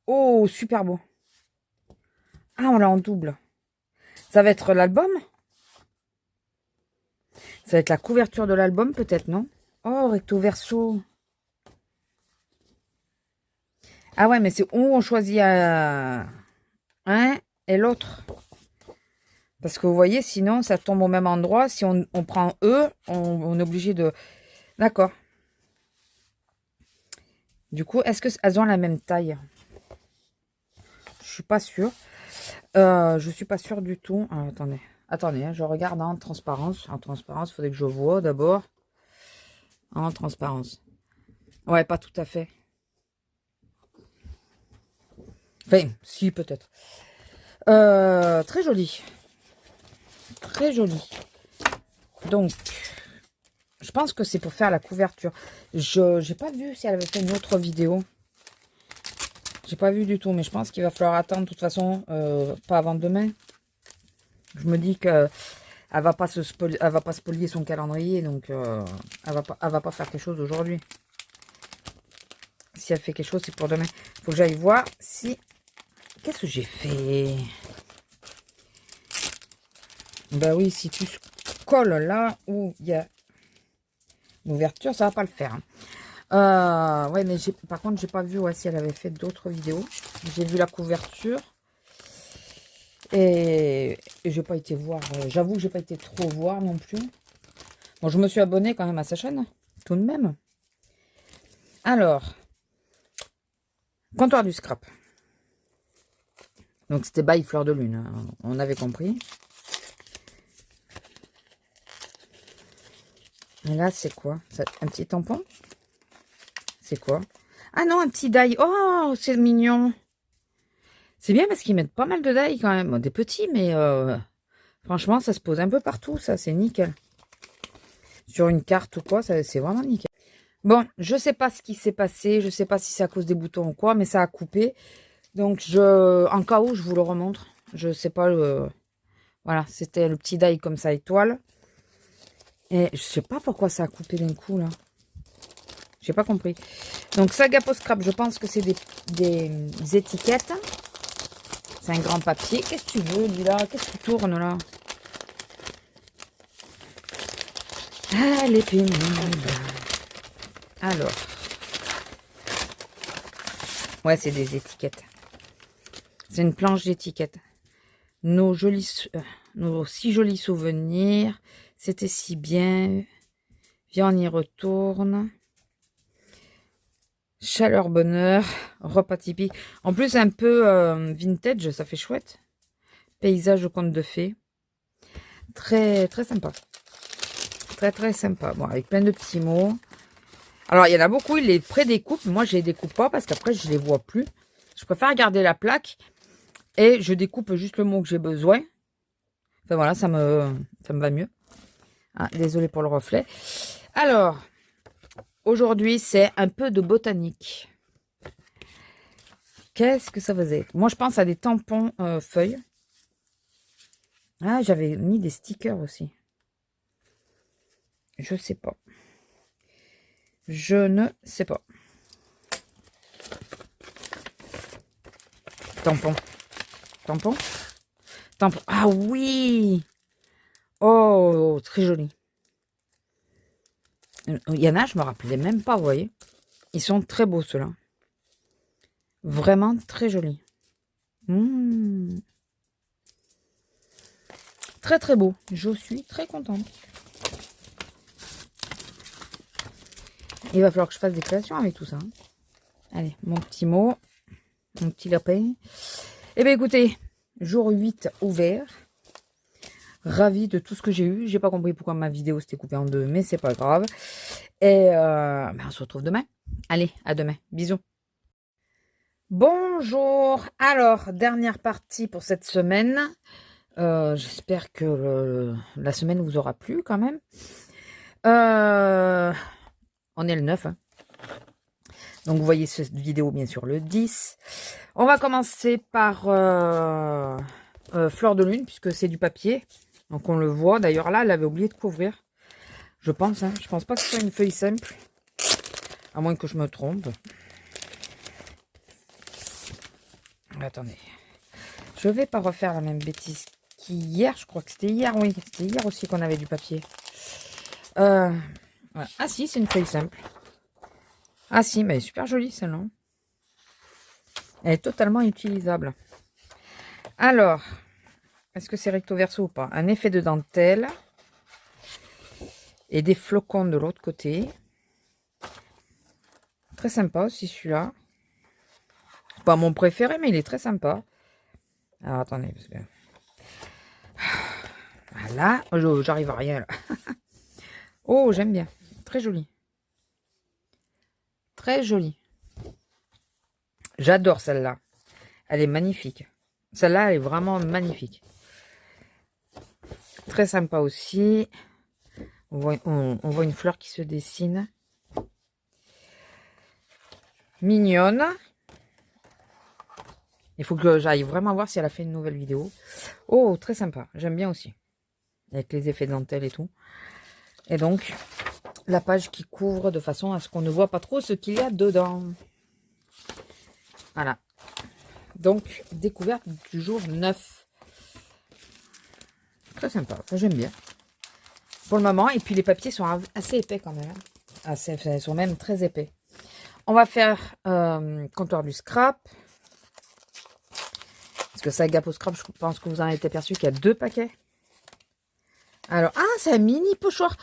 Oh, super beau. Ah, on l'a en double. Ça va être l'album? Ça va être la couverture de l'album, peut-être, non? Oh, recto verso. Ah ouais, mais c'est où on choisit un et l'autre. Parce que vous voyez, sinon, ça tombe au même endroit. Si on prend E, on est obligé de... D'accord. Du coup, est-ce qu'elles ont la même taille? Je suis pas sûre. Je suis pas sûre du tout. Alors, attendez. Attendez, hein, je regarde en transparence. En transparence, il faudrait que je vois d'abord. En transparence. Ouais, pas tout à fait. Enfin, si, peut-être. Très joli. Très joli. Donc, je pense que c'est pour faire la couverture. Je n'ai pas vu si elle avait fait une autre vidéo. J'ai pas vu du tout, mais je pense qu'il va falloir attendre de toute façon, pas avant demain. Je me dis que elle va pas spolier son calendrier, donc elle va pas faire quelque chose aujourd'hui. Si elle fait quelque chose, c'est pour demain. Faut que j'aille voir si... Qu'est-ce que j'ai fait? Ben oui, si tu colles là où il y a l'ouverture, ça va pas le faire. Ouais, mais par contre, j'ai pas vu si elle avait fait d'autres vidéos. J'ai vu la couverture. Et j'ai pas été voir. J'avoue que j'ai pas été trop voir non plus. Bon, je me suis abonnée quand même à sa chaîne. Tout de même. Alors. Comptoir du scrap. Donc c'était by Fleur de Lune. Hein. On avait compris. Et là, c'est quoi? Un petit tampon? C'est quoi? Ah non, un petit die. Oh, c'est mignon. C'est bien parce qu'ils mettent pas mal de die quand même. Des petits, mais franchement, ça se pose un peu partout. Ça, c'est nickel. Sur une carte ou quoi, c'est vraiment nickel. Bon, je sais pas ce qui s'est passé. Je sais pas si c'est à cause des boutons ou quoi, mais ça a coupé. Donc, en cas où, je vous le remontre. Je sais pas. Voilà, c'était le petit die comme ça, étoile. Et je sais pas pourquoi ça a coupé d'un coup, là. J'ai pas compris. Donc, Saga Post Scrap, je pense que c'est des étiquettes. C'est un grand papier. Qu'est-ce que tu veux, lui, là? Qu'est-ce qui tourne, là? Ah, les pénibles. Alors. Ouais, c'est des étiquettes. C'est une planche d'étiquettes. Nos si jolis souvenirs. C'était si bien. Viens, on y retourne. Chaleur, bonheur. Repas typique. En plus, un peu vintage, ça fait chouette. Paysage au conte de fées. Très, très sympa. Très, très sympa. Bon, avec plein de petits mots. Alors, il y en a beaucoup, ils les prédécoupent. Moi, je les découpe pas parce qu'après, je les vois plus. Je préfère garder la plaque et je découpe juste le mot que j'ai besoin. Enfin, voilà, ça me va mieux. Ah, désolé pour le reflet. Alors, aujourd'hui, c'est un peu de botanique. Qu'est-ce que ça faisait? Moi, je pense à des tampons feuilles. Ah, j'avais mis des stickers aussi. Je sais pas. Je ne sais pas. Tampon. Tampon. Tampon. Ah oui! Oh, très joli. Il y en a, je me rappelais même pas, vous voyez. Ils sont très beaux, ceux-là. Vraiment très jolis. Très, très beau. Je suis très contente. Il va falloir que je fasse des créations avec tout ça. Hein. Allez, mon petit mot. Mon petit lapin. Eh bien, écoutez, jour 8 ouvert. Ravi de tout ce que j'ai eu. J'ai pas compris pourquoi ma vidéo s'était coupée en deux, mais c'est pas grave. Et on se retrouve demain. Allez, à demain. Bisous. Bonjour. Alors, dernière partie pour cette semaine. J'espère que la semaine vous aura plu quand même. On est le 9. Hein. Donc, vous voyez cette vidéo, bien sûr, le 10. On va commencer par Fleur de Lune, puisque c'est du papier. Donc, on le voit. D'ailleurs, là, elle avait oublié de couvrir. Je pense. Hein. Je pense pas que ce soit une feuille simple. À moins que je me trompe. Attendez. Je vais pas refaire la même bêtise qu'hier. Je crois que c'était hier. Oui, c'était hier aussi qu'on avait du papier. Voilà. Ah si, c'est une feuille simple. Ah si, mais elle est super jolie celle-là. Elle est totalement utilisable. Alors, est-ce que c'est recto verso ou pas? Un effet de dentelle. Et des flocons de l'autre côté. Très sympa aussi celui-là. Pas mon préféré, mais il est très sympa. Alors attendez, parce que... Voilà. J'arrive à rien là. Oh, j'aime bien. Très joli. Très joli. J'adore celle-là. Elle est magnifique. Celle-là, elle est vraiment magnifique. Très sympa aussi. On voit une fleur qui se dessine. Mignonne. Il faut que j'aille vraiment voir si elle a fait une nouvelle vidéo. Oh, très sympa. J'aime bien aussi. Avec les effets de dentelle et tout. Et donc, la page qui couvre de façon à ce qu'on ne voit pas trop ce qu'il y a dedans. Voilà. Donc, découverte du jour 9. Très sympa. J'aime bien. Pour le moment. Et puis, les papiers sont assez épais quand même. Ils sont même très épais. On va faire comptoir du scrap. Parce que ça, Gap au scrap, je pense que vous en avez aperçu qu'il y a 2 paquets. Alors, ah, c'est un mini pochoir.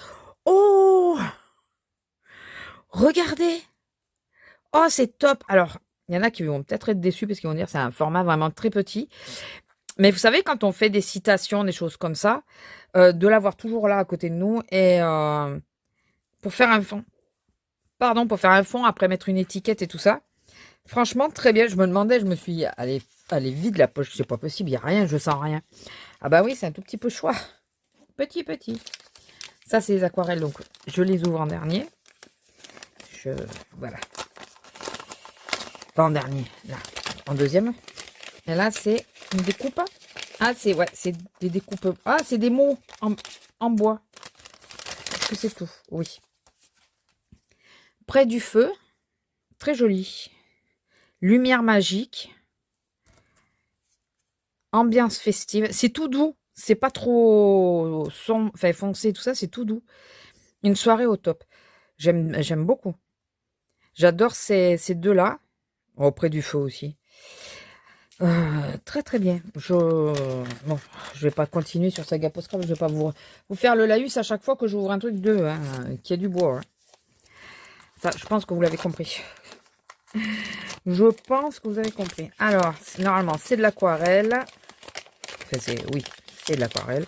Oh! Regardez! Oh, c'est top! Alors, il y en a qui vont peut-être être déçus parce qu'ils vont dire que c'est un format vraiment très petit. Mais vous savez, quand on fait des citations, des choses comme ça, de l'avoir toujours là à côté de nous et pour faire un fond. Pardon, pour faire un fond, après mettre une étiquette et tout ça. Franchement, très bien. Je me demandais, je me suis dit, allez vide la poche, c'est pas possible, il n'y a rien, je sens rien. Ah bah oui, c'est un tout petit pochoir. Petit. Ça, c'est les aquarelles, donc je les ouvre en dernier. Voilà. Pas en dernier, là. En deuxième. Et là, c'est une découpe. Ah, c'est des découpes. Ah, c'est des mots en bois. Est-ce que c'est tout? Oui. Près du feu. Très joli. Lumière magique. Ambiance festive. C'est tout doux. C'est pas trop foncé, tout ça. C'est tout doux. Une soirée au top. J'aime beaucoup. J'adore ces deux-là. Auprès du feu aussi. Très bien. Je vais pas continuer sur Saga Postcard. Je vais pas vous faire le laïus à chaque fois que j'ouvre un truc qui a du bois. Hein. Ça, je pense que vous l'avez compris. Je pense que vous avez compris. Alors, normalement, c'est de l'aquarelle. Enfin, oui, c'est de l'aquarelle.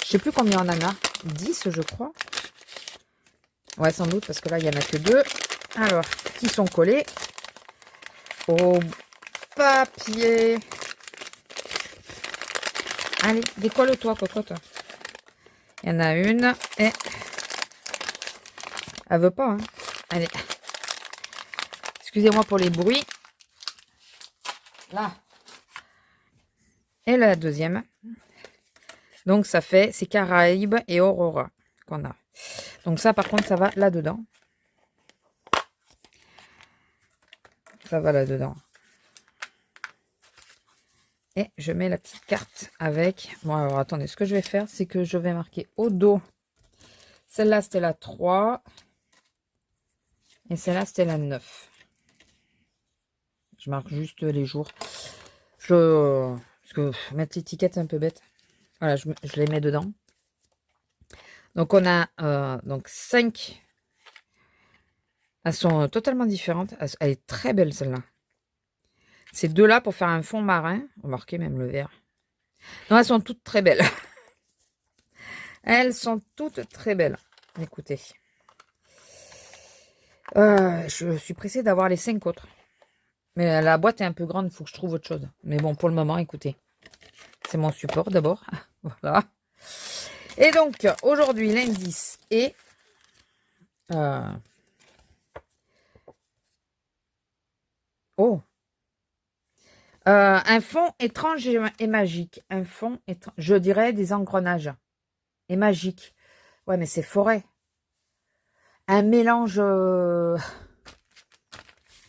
Je sais plus combien on en a. 10, je crois. Ouais, sans doute, parce que là, il n'y en a que 2. Alors, qui sont collés au papier. Allez, décolle-toi, cocotte. Il y en a une et elle veut pas. Hein. Allez. Excusez-moi pour les bruits. Là. Et la deuxième. Donc, ça fait, c'est Caraïbes et Aurora qu'on a. Donc, ça, par contre, ça va là-dedans. Ça va là-dedans. Et je mets la petite carte avec... Bon, alors, attendez, ce que je vais faire, c'est que je vais marquer au dos. Celle-là, c'était la 3. Et celle-là, c'était la 9. Je marque juste les jours. Parce que mettre l'étiquette, c'est un peu bête. Voilà, je les mets dedans. Donc, on a donc 5. Elles sont totalement différentes. Elle est très belle, celle-là. Ces deux-là, pour faire un fond marin. Remarquez même le vert. Non, elles sont toutes très belles. Elles sont toutes très belles. Écoutez. Je suis pressée d'avoir les 5 autres. Mais la boîte est un peu grande, il faut que je trouve autre chose. Mais bon, pour le moment, écoutez. C'est mon support d'abord. Voilà. Et donc, aujourd'hui, l'indice est... un fond étrange et magique. Un fond étrange, je dirais des engrenages. Et magique. Ouais, mais c'est forêt. Un mélange...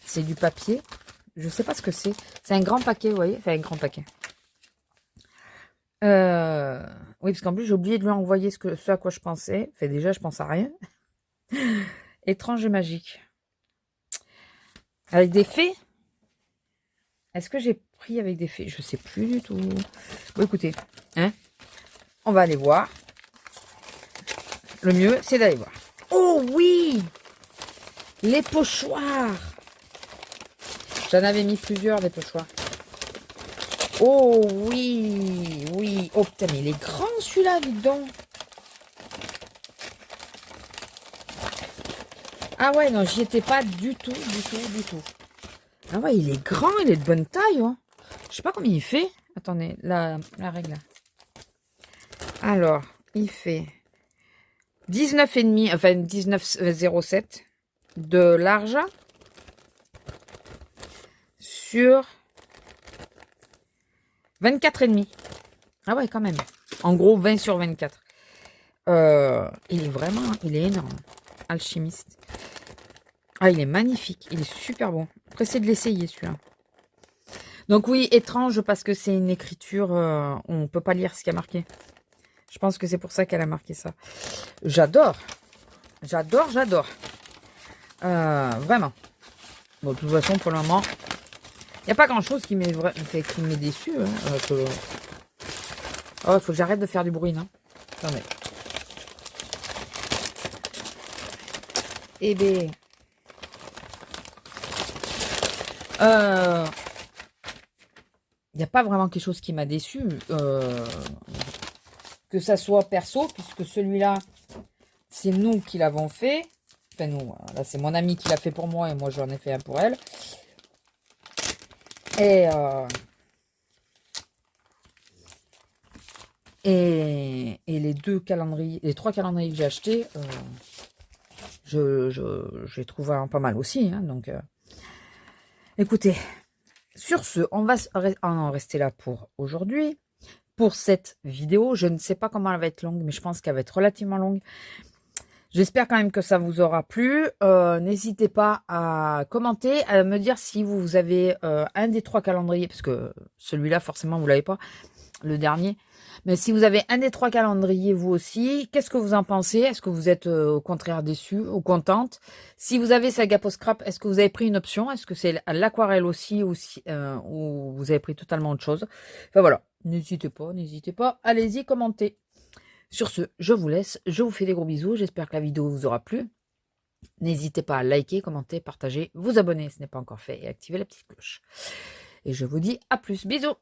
C'est du papier. Je sais pas ce que c'est. C'est un grand paquet, vous voyez. Enfin, un grand paquet. Oui, parce qu'en plus, j'ai oublié de lui envoyer ce à quoi je pensais. Enfin, déjà, je pense à rien. Étrange et magique. Avec des fées. Est-ce que j'ai pris avec des fées? Je sais plus du tout. Bon, écoutez, hein, on va aller voir. Le mieux, c'est d'aller voir. Oh oui! Les pochoirs. J'en avais mis plusieurs des pochoirs. Oh oui, oui. Oh putain, mais il est grand celui-là, dis donc. Ah ouais, non, j'y étais pas du tout, du tout, du tout. Ah ouais, il est grand, il est de bonne taille. Hein. Je sais pas combien il fait. Attendez, la règle. Alors, il fait 19,5, enfin 19,07 de large sur 24,5. Ah ouais, quand même. En gros, 20 sur 24. Il est vraiment, il est énorme. Alchimiste. Ah, il est magnifique. Il est super bon. Pressé de l'essayer, celui-là. Donc oui, étrange parce que c'est une écriture, on peut pas lire ce qu'il y a marqué. Je pense que c'est pour ça qu'elle a marqué ça. J'adore. J'adore, j'adore. Vraiment. Bon, de toute façon, pour le moment, il n'y a pas grand-chose qui m'est déçu. Hein, oh, il faut que j'arrête de faire du bruit, non? Attendez. Eh bien... il n'y a pas vraiment quelque chose qui m'a déçu. Que ça soit perso, puisque celui-là, c'est nous qui l'avons fait. Enfin, nous, là, c'est mon ami qui l'a fait pour moi et moi, j'en ai fait un pour elle. Et les deux calendriers, les 3 calendriers que j'ai achetés, j'ai trouvé pas mal aussi. Hein, donc, écoutez, sur ce, on va en rester là pour aujourd'hui. Pour cette vidéo, je ne sais pas comment elle va être longue, mais je pense qu'elle va être relativement longue. J'espère quand même que ça vous aura plu. N'hésitez pas à commenter, à me dire si vous avez un des 3 calendriers, parce que celui-là, forcément, vous l'avez pas, le dernier. Mais si vous avez un des 3 calendriers, vous aussi, qu'est-ce que vous en pensez? Est-ce que vous êtes au contraire déçu ou contente? Si vous avez Saga Post Scrap, est-ce que vous avez pris une option? Est-ce que c'est l'aquarelle aussi ou vous avez pris totalement autre chose? Enfin voilà, n'hésitez pas, allez-y, commentez. Sur ce, je vous laisse, je vous fais des gros bisous, j'espère que la vidéo vous aura plu. N'hésitez pas à liker, commenter, partager, vous abonner si ce n'est pas encore fait et activer la petite cloche. Et je vous dis à plus, bisous!